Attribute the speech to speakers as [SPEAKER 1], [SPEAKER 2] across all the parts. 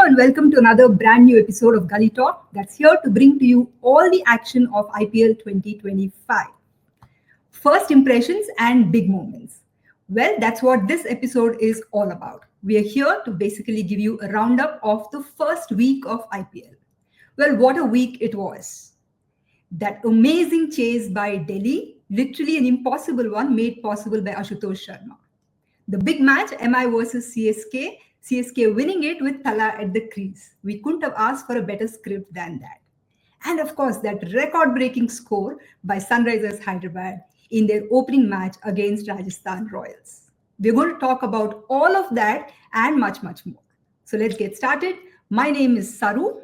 [SPEAKER 1] and welcome to another brand new episode of Gully Talk that's here to bring to you all the action of IPL 2025. First impressions and big moments. Well, that's what this episode is all about. We are here to basically give you a roundup of the first week of IPL. Well, what a week it was. That amazing chase by Delhi, literally an impossible one made possible by Ashutosh Sharma. The big match, MI versus CSK, CSK winning it with Thala at the crease. We couldn't have asked for a better script than that. And of course, that record breaking score by Sunrisers Hyderabad in their opening match against Rajasthan Royals. We're going to talk about all of that and much, much more. So let's get started. My name is Saru.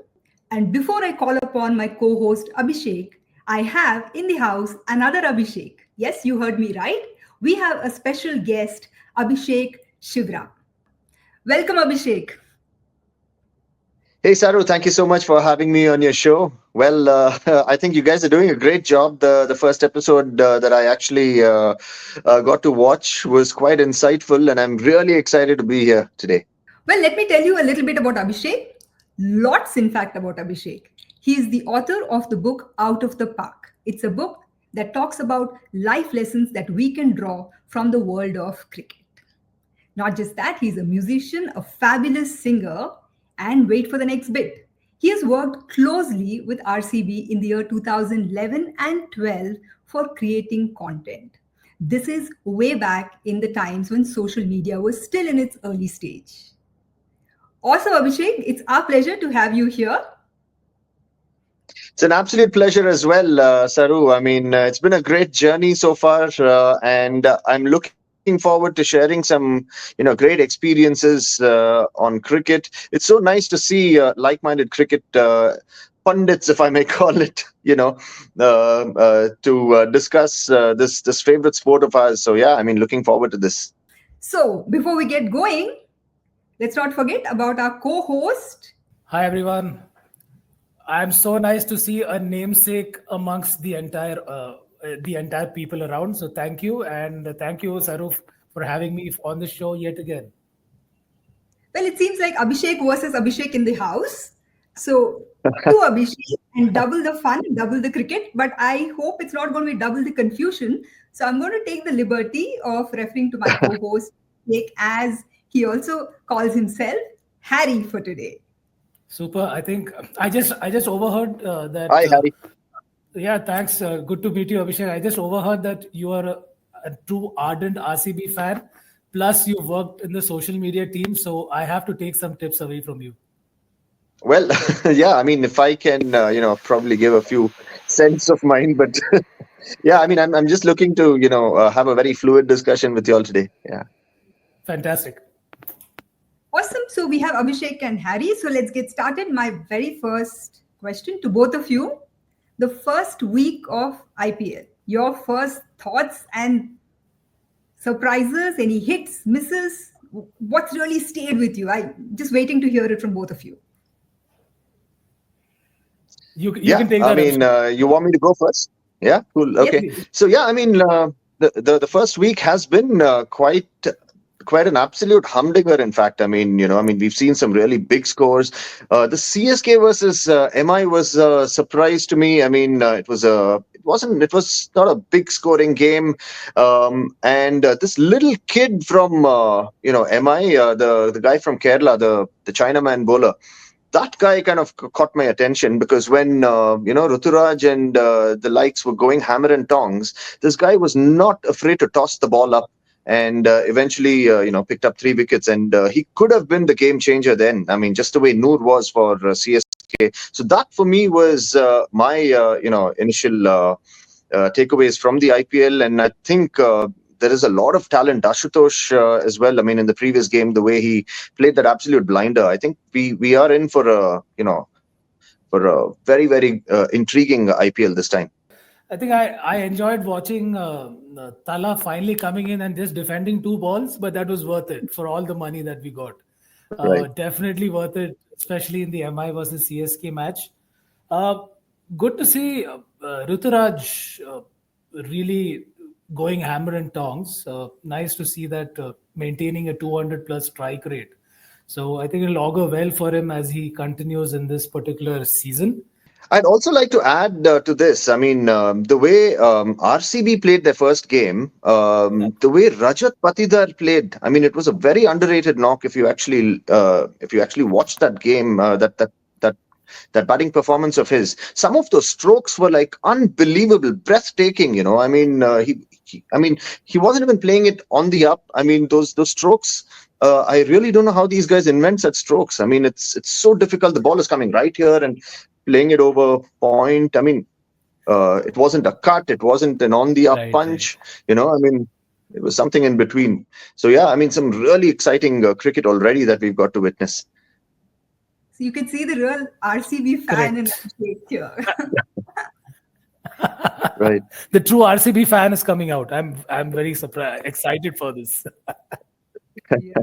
[SPEAKER 1] And before I call upon my co host Abhishek, I have in the house another Abhishek. Yes, you heard me right. We have a special guest, Abhishek Shivram. Welcome, Abhishek.
[SPEAKER 2] Hey, Saru, thank you so much for having me on your show. Well, I think you guys are doing a great job. The first episode that I actually got to watch was quite insightful, and I'm really excited to be here today.
[SPEAKER 1] Well, let me tell you a little bit about Abhishek. Lots, in fact, about Abhishek. He is the author of the book Out of the Park. It's a book that talks about life lessons that we can draw from the world of cricket. Not just that, he's a musician, a fabulous singer, and wait for the next bit. He has worked closely with RCB in the year 2011 and 12 for creating content. This is way back in the times when social media was still in its early stage. Also, Abhishek, it's our pleasure to have you here.
[SPEAKER 2] It's an absolute pleasure as well, Saru. I mean, it's been a great journey so far, and I'm looking forward to sharing some, great experiences on cricket. It's so nice to see like-minded cricket pundits, if I may call it, to discuss this favorite sport of ours. So yeah, I mean, looking forward to this.
[SPEAKER 1] So before we get going, let's not forget about our co-host.
[SPEAKER 3] Hi everyone. I'm so nice to see a namesake amongst the entire people around. So thank you, and thank you, Saru, for having me on the show yet again.
[SPEAKER 1] Well, it seems like Abhishek versus Abhishek in the house. So two Abhishek and double the fun, double the cricket. But I hope it's not going to be double the confusion. So I'm going to take the liberty of referring to my co-host as he also calls himself Harry for today.
[SPEAKER 3] Super. I think I just overheard that.
[SPEAKER 2] Hi, Harry.
[SPEAKER 3] Yeah, thanks. Good to meet you, Abhishek. I just overheard that you are a true ardent RCB fan. Plus, you worked in the social media team, so I have to take some tips away from you.
[SPEAKER 2] Well, yeah, I mean, if I can, probably give a few cents of mine, but yeah, I mean, I'm just looking to, have a very fluid discussion with you all today. Yeah.
[SPEAKER 3] Fantastic.
[SPEAKER 1] Awesome. So we have Abhishek and Harry. So let's get started. My very first question to both of you. The first week of IPL, your first thoughts and surprises, any hits, misses, what's really stayed with you? I'm just waiting to hear it from both of you.
[SPEAKER 3] You can take that.
[SPEAKER 2] I mean, you want me to go first? Yeah, cool. Okay.
[SPEAKER 1] Yes,
[SPEAKER 2] So yeah, I mean, the first week has been quite an absolute humdinger. In fact, I mean, we've seen some really big scores. The CSK versus MI was a surprise to me. I mean, it was not a big scoring game. And this little kid from MI, the guy from Kerala, the Chinaman bowler. That guy kind of caught my attention because when Ruturaj and the likes were going hammer and tongs, this guy was not afraid to toss the ball up. And eventually, picked up 3 wickets, and he could have been the game changer then. I mean, just the way Noor was for CSK. So that for me was my, initial takeaways from the IPL. And I think there is a lot of talent. Ashutosh as well. I mean, in the previous game, the way he played that absolute blinder, I think we are in for a very, very intriguing IPL this time.
[SPEAKER 3] I think I enjoyed watching Thala finally coming in and just defending 2 balls, but that was worth it for all the money that we got.
[SPEAKER 2] Right.
[SPEAKER 3] Definitely worth it, especially in the MI versus CSK match. Good to see Ruturaj really going hammer and tongs. Nice to see that maintaining a 200 plus strike rate. So I think it'll augur well for him as he continues in this particular season.
[SPEAKER 2] I'd also like to add to this. I mean, the way RCB played their first game, the way Rajat Patidar played. I mean, it was a very underrated knock. If you actually watched that game, that that batting performance of his, some of those strokes were like unbelievable, breathtaking. I mean, I mean, he wasn't even playing it on the up. I mean, those strokes. I really don't know how these guys invent such strokes. I mean, it's so difficult. The ball is coming right here and playing it over point. I mean, it wasn't a cut. It wasn't an on the up
[SPEAKER 3] Right, right.
[SPEAKER 2] punch. I mean, it was something in between. So yeah, I mean, some really exciting cricket already that we've got to witness.
[SPEAKER 1] So you can see the real RCB fan in
[SPEAKER 3] Correct.
[SPEAKER 1] Abhishek here.
[SPEAKER 2] Right.
[SPEAKER 3] The true RCB fan is coming out. I'm very surprised, excited for this.
[SPEAKER 1] Yeah.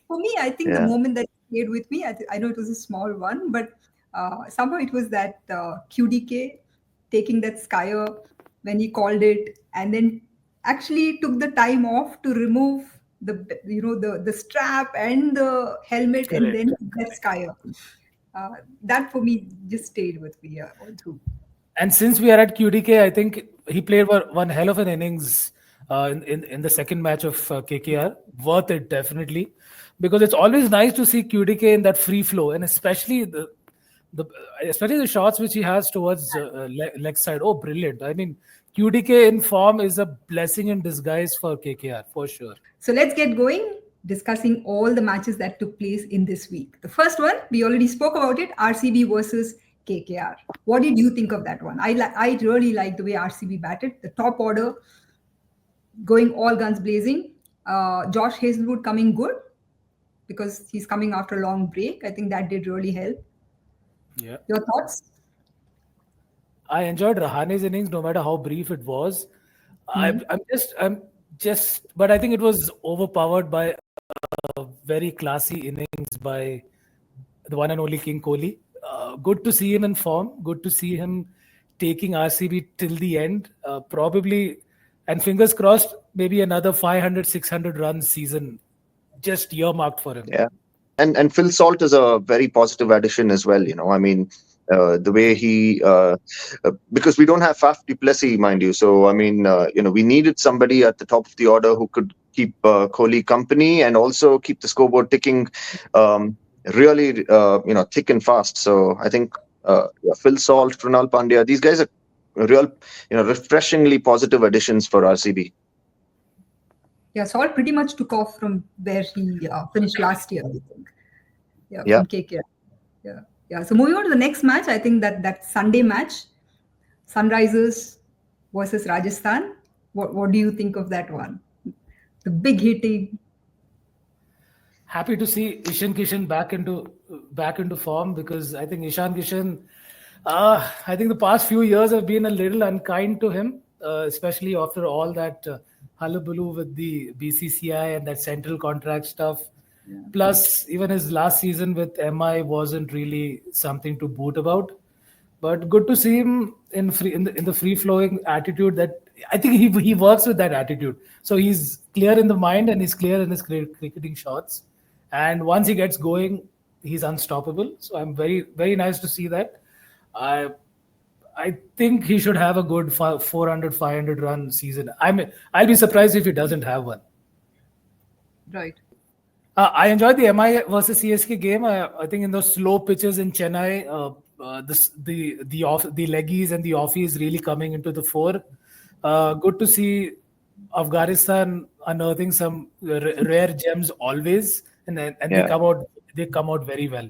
[SPEAKER 1] For me, I think the
[SPEAKER 2] Yeah.
[SPEAKER 1] moment that stayed with me, I know it was a small one, but somehow it was that QDK taking that Skyer when he called it, and then actually took the time off to remove the strap and the helmet, and
[SPEAKER 3] Correct.
[SPEAKER 1] then that Skyer. That for me just stayed with me all through.
[SPEAKER 3] And since we are at QDK, I think he played one hell of an innings in the second match of KKR. Worth it, definitely, because it's always nice to see QDK in that free flow, and the especially the shots which he has towards leg side. Oh, brilliant! I mean, QDK in form is a blessing in disguise for KKR for sure.
[SPEAKER 1] So let's get going discussing all the matches that took place in this week. The first one, we already spoke about it, RCB versus KKR. What did you think of that one? I really like the way RCB batted, the top order going all guns blazing. Josh Hazelwood coming good because he's coming after a long break. I think that did really help.
[SPEAKER 3] Yeah.
[SPEAKER 1] Your thoughts?
[SPEAKER 3] I enjoyed Rahane's innings, no matter how brief it was. I'm just, but I think it was overpowered by a very classy innings by the one and only King Kohli. Good to see him in form. Good to see him taking RCB till the end. Probably, and fingers crossed, maybe another 500, 600 runs season just earmarked for him.
[SPEAKER 2] Yeah. And Phil Salt is a very positive addition as well. I mean, the way because we don't have Faf du Plessis, mind you. So I mean, we needed somebody at the top of the order who could keep Kohli company and also keep the scoreboard ticking, really, thick and fast. So I think Phil Salt, Krunal Pandya, these guys are real, refreshingly positive additions for RCB.
[SPEAKER 1] Yeah, Salt pretty much took off from where he finished last year, I think. Yeah,
[SPEAKER 2] Yeah.
[SPEAKER 1] from KKR. Yeah. So moving on to the next match, I think that Sunday match, Sunrisers versus Rajasthan. What do you think of that one? The big hitting.
[SPEAKER 3] Happy to see Ishan Kishan back into form, because I think Ishan Kishan, I think the past few years have been a little unkind to him, especially after all that hullabaloo with the BCCI and that central contract stuff.
[SPEAKER 1] Yeah.
[SPEAKER 3] Plus, even his last season with MI wasn't really something to boot about. But good to see him in the free flowing attitude. That I think he works with that attitude. So he's clear in the mind and he's clear in his cricketing shots. And once he gets going, he's unstoppable. So I'm very nice to see that. I think he should have a good 400, 500 run season. I'll be surprised if he doesn't have one.
[SPEAKER 1] Right.
[SPEAKER 3] I enjoyed the MI versus CSK game. I think in those slow pitches in Chennai, the leggies and the offies really coming into the fore. Good to see Afghanistan unearthing some rare gems always, and
[SPEAKER 2] Yeah.
[SPEAKER 3] they come out very well.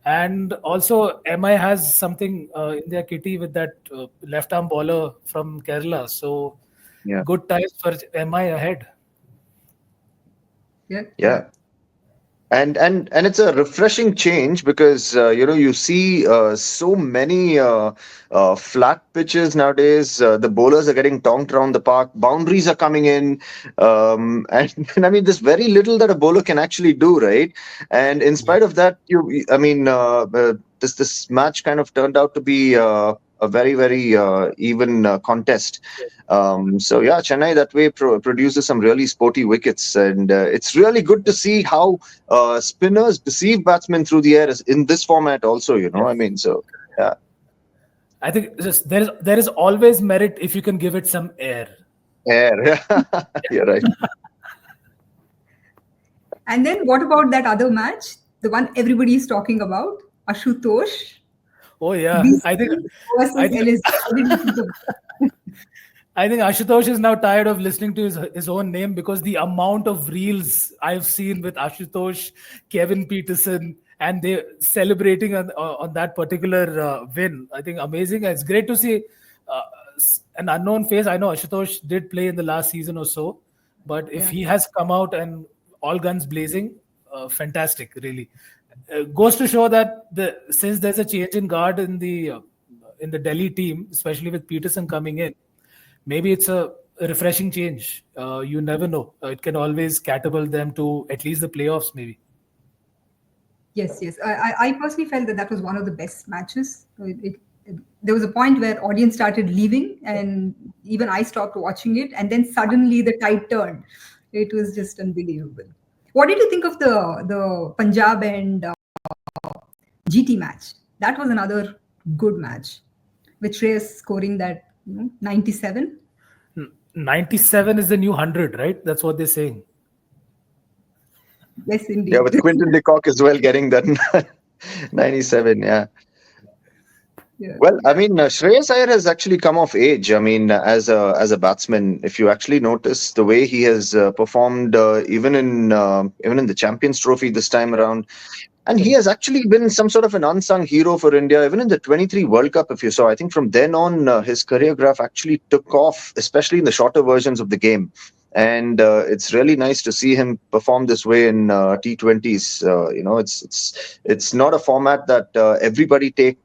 [SPEAKER 3] And also MI has something in their kitty with that left arm bowler from Kerala. So
[SPEAKER 2] Yeah.
[SPEAKER 3] good times for MI ahead.
[SPEAKER 2] Yeah. And it's a refreshing change because you see so many flat pitches nowadays. The bowlers are getting tonked around the park. Boundaries are coming in, and I mean, there's very little that a bowler can actually do, right? And in spite of that, this match kind of turned out to be a very very even contest. So yeah, Chennai that way produces some really sporty wickets, and it's really good to see how spinners deceive batsmen through the air in this format also. I
[SPEAKER 3] Yes.
[SPEAKER 2] mean, so yeah,
[SPEAKER 3] I think there is always merit if you can give it some air.
[SPEAKER 2] air. You're right.
[SPEAKER 1] And then what about that other match, the one everybody is talking about, Ashutosh,
[SPEAKER 3] Oh yeah,
[SPEAKER 1] BC
[SPEAKER 3] I
[SPEAKER 1] versus
[SPEAKER 3] think
[SPEAKER 1] LSG? What did you think of that?
[SPEAKER 3] I think Ashutosh is now tired of listening to his own name because the amount of reels I've seen with Ashutosh, Kevin Peterson, and they celebrating on that particular win. I think amazing. It's great to see uh, an unknown face. I know Ashutosh did play in the last season or so, but if
[SPEAKER 1] Yeah.
[SPEAKER 3] he has come out and all guns blazing, fantastic, really. Goes to show that since there's a change in guard in the Delhi team, especially with Peterson coming in, maybe it's a refreshing change. You never know. It can always catapult them to at least the playoffs, maybe.
[SPEAKER 1] Yes, yes. I personally felt that that was one of the best matches. There was a point where audience started leaving, and even I stopped watching it. And then suddenly the tide turned. It was just unbelievable. What did you think of the Punjab and GT match? That was another good match, with Shreyas scoring that 97.
[SPEAKER 3] 97 is the new 100, right? That's what they're saying.
[SPEAKER 1] Yes,
[SPEAKER 2] Yeah,
[SPEAKER 1] indeed.
[SPEAKER 2] with Quinton de Kock as well getting that 97. Yeah.
[SPEAKER 1] Yeah,
[SPEAKER 2] Well, I
[SPEAKER 1] yeah,
[SPEAKER 2] mean, Shreyas Iyer has actually come of age. I mean, as a batsman, if you actually notice the way he has performed, even in the Champions Trophy this time around, and he
[SPEAKER 3] Correct.
[SPEAKER 2] has actually been some sort of an unsung hero for India, even in the 23 World Cup. If you saw, I think from then on, his career graph actually took off, especially in the shorter versions of the game. And it's really nice to see him perform this way in T20s. It's not a format that everybody take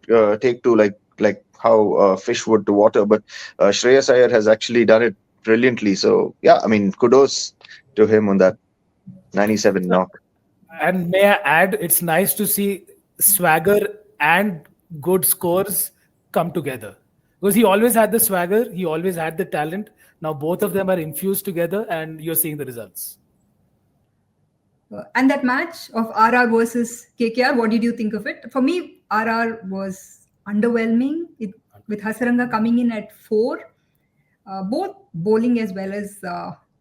[SPEAKER 2] to like how fish would to water. But Shreyas Iyer has actually done it brilliantly. So yeah, I mean, kudos to him on that 97 knock.
[SPEAKER 3] And may I add, it's nice to see swagger and good scores come together. Because he always had the swagger, he always had the talent. Now both of them are infused together, and you're seeing the results.
[SPEAKER 1] and that match of RR versus KKR, what did you think of it? For me, RR was underwhelming with Hasaranga coming in at 4, both bowling as well as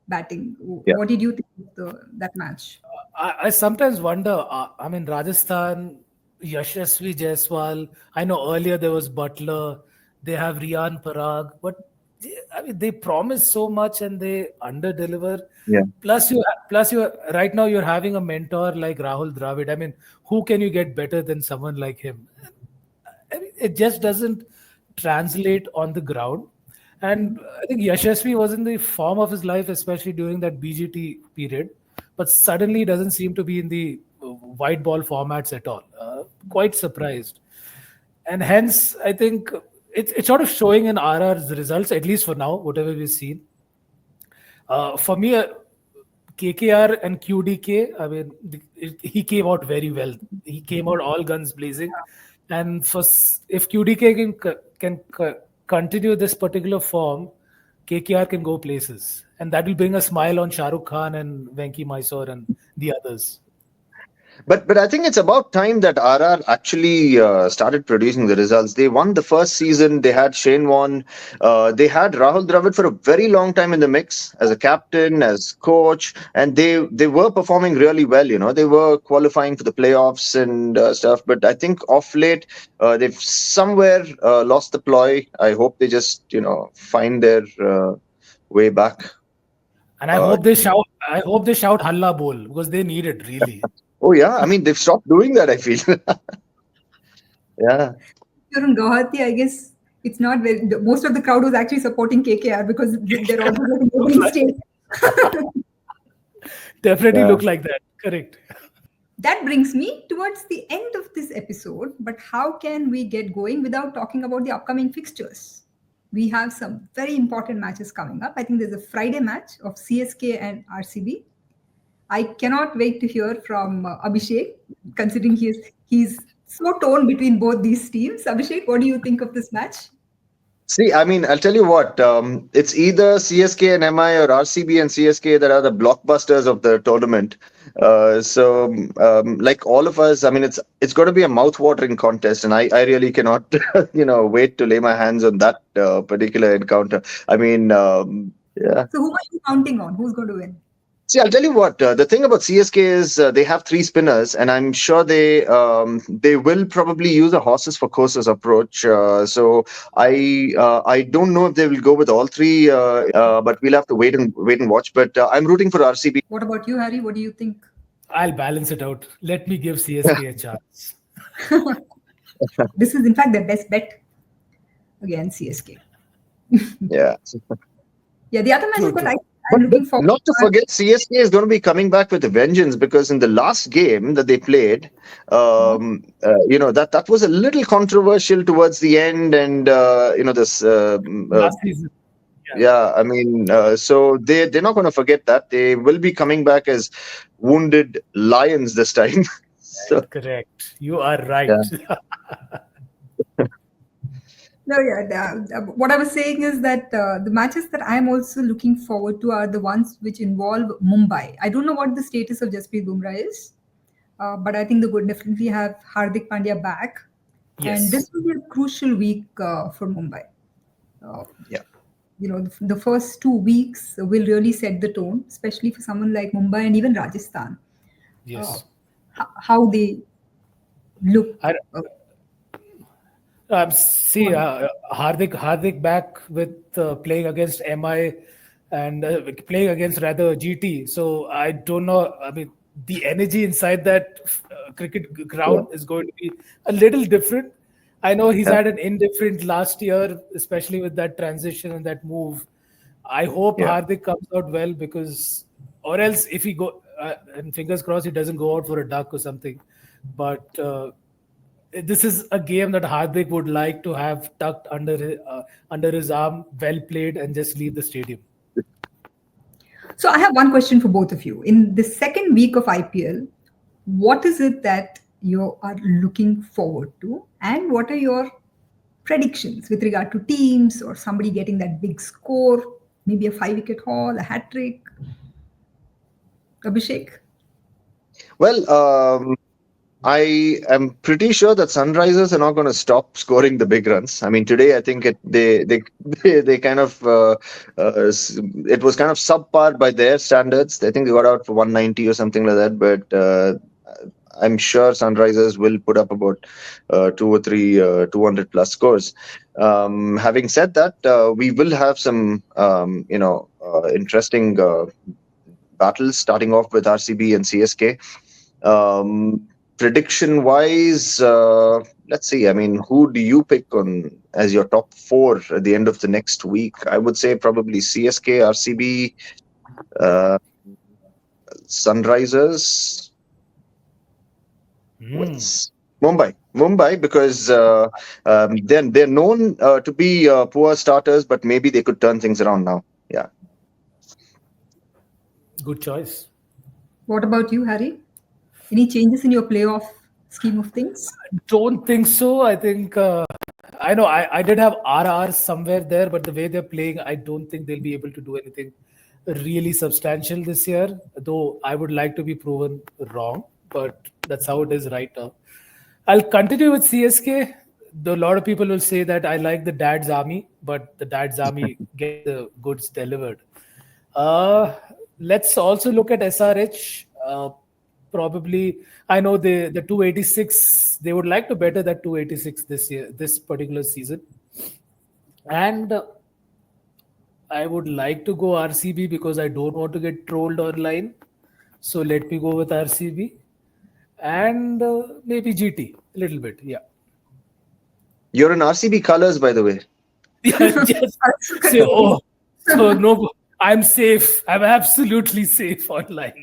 [SPEAKER 1] batting.
[SPEAKER 2] Yeah.
[SPEAKER 1] What did you think of that match?
[SPEAKER 3] I sometimes wonder. I mean, Rajasthan, Yashasvi Jaiswal. I know earlier there was Butler. They have Rian Parag, but I mean, they promise so much and they under deliver.
[SPEAKER 2] Yeah.
[SPEAKER 3] Plus, you right now you're having a mentor like Rahul Dravid. I mean, who can you get better than someone like him? I mean, it just doesn't translate on the ground. And I think Yashasvi was in the form of his life, especially during that BGT period, but suddenly doesn't seem to be in the white ball formats at all. Quite surprised. And hence, I think it's sort of showing in RR's results, at least for now, whatever we've seen. For me, KKR and QDK, I mean, he came out very well. He came out all guns blazing. And if QDK can continue this particular form, KKR can go places. And that will bring a smile on Shah Rukh Khan and Venki Mysore and the others.
[SPEAKER 2] But I think it's about time that RR actually started producing the results. They won the first season. They had Shane Warne. They had Rahul Dravid for a very long time in the mix as a captain, as coach, and they were performing really well. They were qualifying for the playoffs and stuff. But I think off late they've somewhere lost the ploy. I hope they just find their way back.
[SPEAKER 3] And
[SPEAKER 2] Uh,
[SPEAKER 3] I hope they shout Halla Bol because they need it really.
[SPEAKER 2] oh yeah, I mean they've stopped doing that. I feel. Yeah.
[SPEAKER 1] You're in Guwahati, I guess it's not very. Most of the crowd was actually supporting KKR because they're always like a
[SPEAKER 3] Look
[SPEAKER 1] neighboring
[SPEAKER 3] like,
[SPEAKER 1] state.
[SPEAKER 3] definitely
[SPEAKER 2] Yeah.
[SPEAKER 3] look like that. Correct.
[SPEAKER 1] That brings me towards the end of this episode. But how can we get going without talking about the upcoming fixtures? We have some very important matches coming up. I think there's a Friday match of CSK and RCB. I cannot wait to hear from Abhishek, considering he's So torn between both these teams. Abhishek, what do you think of this match?
[SPEAKER 2] See, I mean, I'll tell you what, it's either CSK and MI or RCB and CSK that are the blockbusters of the tournament. Like all of us, I mean, it's got to be a mouth-watering contest, and I really cannot, wait to lay my hands on that particular encounter. I mean, yeah.
[SPEAKER 1] So who are you counting on? Who's going to win?
[SPEAKER 2] See, I'll tell you what. The thing about CSK is they have three spinners, and I'm sure they will probably use a horses for courses approach. So I don't know if they will go with all three, but we'll have to wait and watch. But I'm rooting for RCB.
[SPEAKER 1] What about you, Harry? What do you think?
[SPEAKER 3] I'll balance it out. Let me give CSK a chance.
[SPEAKER 1] This is, in fact, their best bet against CSK.
[SPEAKER 2] Yeah.
[SPEAKER 1] Yeah, the other matches
[SPEAKER 3] True,
[SPEAKER 1] that
[SPEAKER 3] true.
[SPEAKER 1] I'm
[SPEAKER 2] But
[SPEAKER 1] looking forward
[SPEAKER 2] not to
[SPEAKER 1] to are
[SPEAKER 2] forget, CSK is going to be coming back with a vengeance because in the last game that they played, that was a little controversial towards the end, and this.
[SPEAKER 3] Last season. Yeah,
[SPEAKER 2] Yeah, I mean, so they're not going to forget that. They will be coming back as wounded lions this time. So
[SPEAKER 3] correct. You are
[SPEAKER 2] yeah,
[SPEAKER 3] right.
[SPEAKER 1] no, yeah. What I was saying is that the matches that I am also looking forward to are the ones which involve Mumbai. I don't know what the status of Jasprit Bumrah is, but I think they would definitely have Hardik Pandya back, and
[SPEAKER 3] Yes.
[SPEAKER 1] this will be a crucial week for Mumbai. Uh,
[SPEAKER 2] yeah.
[SPEAKER 1] the first 2 weeks will really set the tone, especially for someone like Mumbai and even Rajasthan. Uh,
[SPEAKER 3] Yes.
[SPEAKER 1] how they look.
[SPEAKER 3] I, see,
[SPEAKER 1] On.
[SPEAKER 3] Hardik back with playing against MI and playing against rather GT. So I don't know. I mean, the energy inside that cricket
[SPEAKER 2] Yeah.
[SPEAKER 3] ground is going to be a little different. I know he's
[SPEAKER 2] Yeah.
[SPEAKER 3] had an indifferent last year, especially with that transition and that move. I hope
[SPEAKER 2] Yeah.
[SPEAKER 3] Hardik comes out well because, or else if he go, and fingers crossed, he doesn't go out for a duck or something. But this is a game that Hardik would like to have tucked under his arm, well played, and just leave the stadium.
[SPEAKER 1] So I have one question for both of you. In the second week of IPL, what is it that you are looking forward to, and what are your predictions with regard to teams or somebody getting that big score, maybe a 5 wicket haul, a hat trick? Abhishek?
[SPEAKER 2] Well, I am pretty sure that Sunrisers are not going to stop scoring the big runs. I mean, today I think they kind of it was kind of subpar by their standards. I think they got out for 190 or something like that. But I'm sure Sunrisers will put up about two or three 200 plus scores. Having said that, we will have some interesting battles starting off with RCB and CSK. Prediction wise, let's see. I mean, who do you pick on as your top four at the end of the next week? I would say probably CSK, RCB, uh, Sunrisers,
[SPEAKER 3] Hmm.
[SPEAKER 2] with Mumbai, because they're known to be poor starters, but maybe they could turn things around now. Yeah.
[SPEAKER 3] Good choice.
[SPEAKER 1] What about you, Harry? Any changes in your playoff scheme of things?
[SPEAKER 3] Don't think so. I think I know I did have RR somewhere there, but the way they're playing, I don't think they'll be able to do anything really substantial this year. Though I would like to be proven wrong, but that's how it is right now. I'll continue with CSK. Though a lot of people will say that I like the Dad's Army, but the Dad's Army get the goods delivered. Uh, let's also look at SRH. Probably, I know the 286. They would like to better that 286 this year, this particular season, and I would like to go RCB because I don't want to get trolled online. So let me go with RCB and maybe GT a little bit. Yeah,
[SPEAKER 2] You're in RCB colors, by the way.
[SPEAKER 3] yeah. Just say oh, so no, I'm safe. I'm absolutely safe online.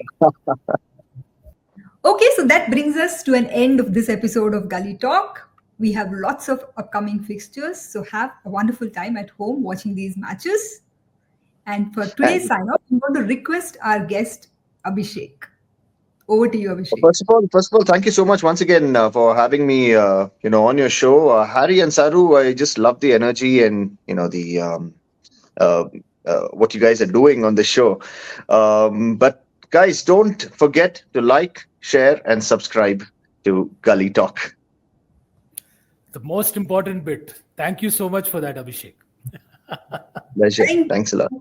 [SPEAKER 1] Okay, so that brings us to an end of this episode of Gully Talk. We have lots of upcoming fixtures, so have a wonderful time at home watching these matches. And for today's
[SPEAKER 2] And
[SPEAKER 1] sign off, I'm going to request our guest, Abhishek. Over to you,
[SPEAKER 2] Well,
[SPEAKER 1] Abhishek.
[SPEAKER 2] first of all, thank you so much once again for having me, on your show, Harry and Saru. I just love the energy and the uh, what you guys are doing on the show. But guys, don't forget to like, share, and subscribe to Gully Talk.
[SPEAKER 3] The most important bit. Thank you so much for that, Abhishek.
[SPEAKER 2] Pleasure.
[SPEAKER 1] Thank
[SPEAKER 2] Thanks a lot.